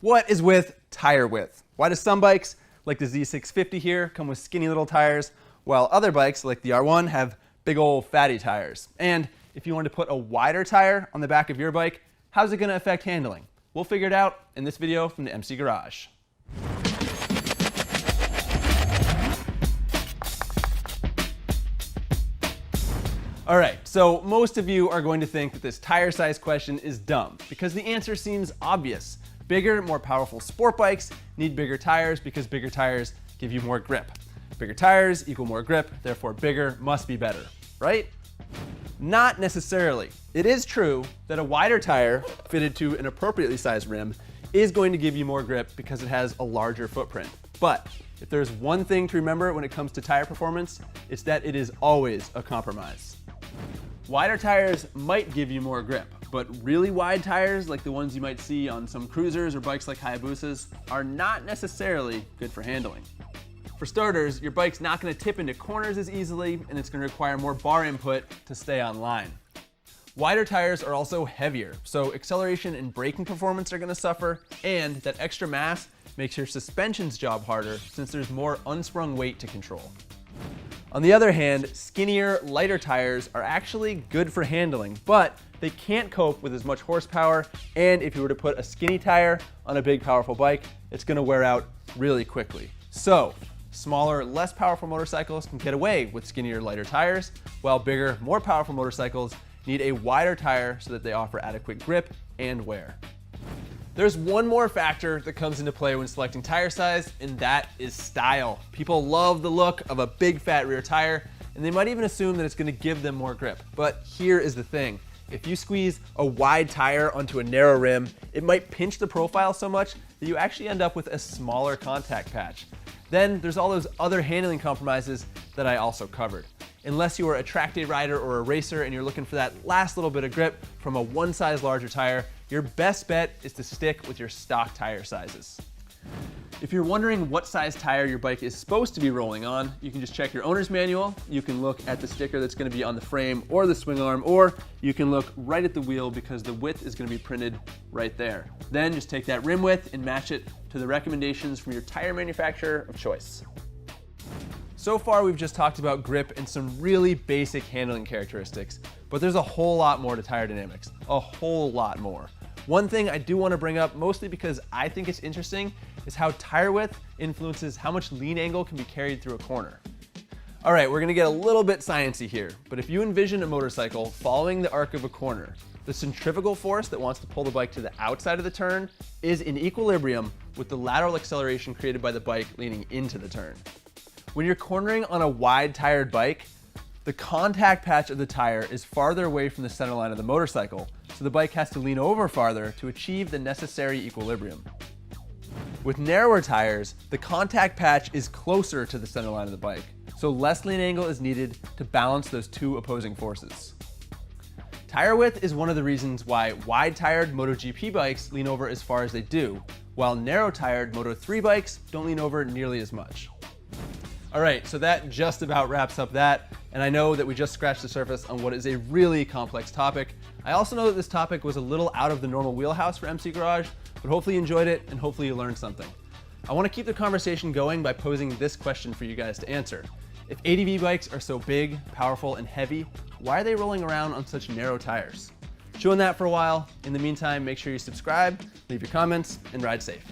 What is with tire width? Why do some bikes, like the Z650 here, come with skinny little tires, while other bikes, like the R1, have big old fatty tires? And if you wanted to put a wider tire on the back of your bike, how's it going to affect handling? We'll figure it out in this video from the MC Garage. All right, so most of you are going to think that this tire size question is dumb because the answer seems obvious. Bigger, more powerful sport bikes need bigger tires because bigger tires give you more grip. Bigger tires equal more grip, therefore bigger must be better, right? Not necessarily. It is true that a wider tire fitted to an appropriately sized rim is going to give you more grip because it has a larger footprint. But if there's one thing to remember when it comes to tire performance, it's that it is always a compromise. Wider tires might give you more grip, but really wide tires, like the ones you might see on some cruisers or bikes like Hayabusas, are not necessarily good for handling. For starters, your bike's not going to tip into corners as easily, and it's going to require more bar input to stay on line. Wider tires are also heavier, so acceleration and braking performance are going to suffer, and that extra mass makes your suspension's job harder since there's more unsprung weight to control. On the other hand, skinnier, lighter tires are actually good for handling, but they can't cope with as much horsepower, and if you were to put a skinny tire on a big, powerful bike, it's going to wear out really quickly. So, smaller, less powerful motorcycles can get away with skinnier, lighter tires, while bigger, more powerful motorcycles need a wider tire so that they offer adequate grip and wear. There's one more factor that comes into play when selecting tire size, and that is style. People love the look of a big fat rear tire, and they might even assume that it's going to give them more grip. But here is the thing. If you squeeze a wide tire onto a narrow rim, it might pinch the profile so much that you actually end up with a smaller contact patch. Then there's all those other handling compromises that I also covered. Unless you are a track day rider or a racer and you're looking for that last little bit of grip from a one size larger tire, your best bet is to stick with your stock tire sizes. If you're wondering what size tire your bike is supposed to be rolling on, you can just check your owner's manual. You can look at the sticker that's going to be on the frame or the swing arm, or you can look right at the wheel because the width is going to be printed right there. Then just take that rim width and match it to the recommendations from your tire manufacturer of choice. So far, we've just talked about grip and some really basic handling characteristics, but there's a whole lot more to tire dynamics, a whole lot more. One thing I do want to bring up, mostly because I think it's interesting, is how tire width influences how much lean angle can be carried through a corner. All right, we're going to get a little bit sciencey here, but if you envision a motorcycle following the arc of a corner, the centrifugal force that wants to pull the bike to the outside of the turn is in equilibrium with the lateral acceleration created by the bike leaning into the turn. When you're cornering on a wide tired bike, the contact patch of the tire is farther away from the center line of the motorcycle, so the bike has to lean over farther to achieve the necessary equilibrium. With narrower tires, the contact patch is closer to the center line of the bike, so less lean angle is needed to balance those two opposing forces. Tire width is one of the reasons why wide-tired MotoGP bikes lean over as far as they do, while narrow-tired Moto3 bikes don't lean over nearly as much. All right, so that just about wraps up that, and I know that we just scratched the surface on what is a really complex topic. I also know that this topic was a little out of the normal wheelhouse for MC Garage, but hopefully you enjoyed it and hopefully you learned something. I want to keep the conversation going by posing this question for you guys to answer. If ADV bikes are so big, powerful, and heavy, why are they rolling around on such narrow tires? Chew on that for a while. In the meantime, make sure you subscribe, leave your comments, and ride safe.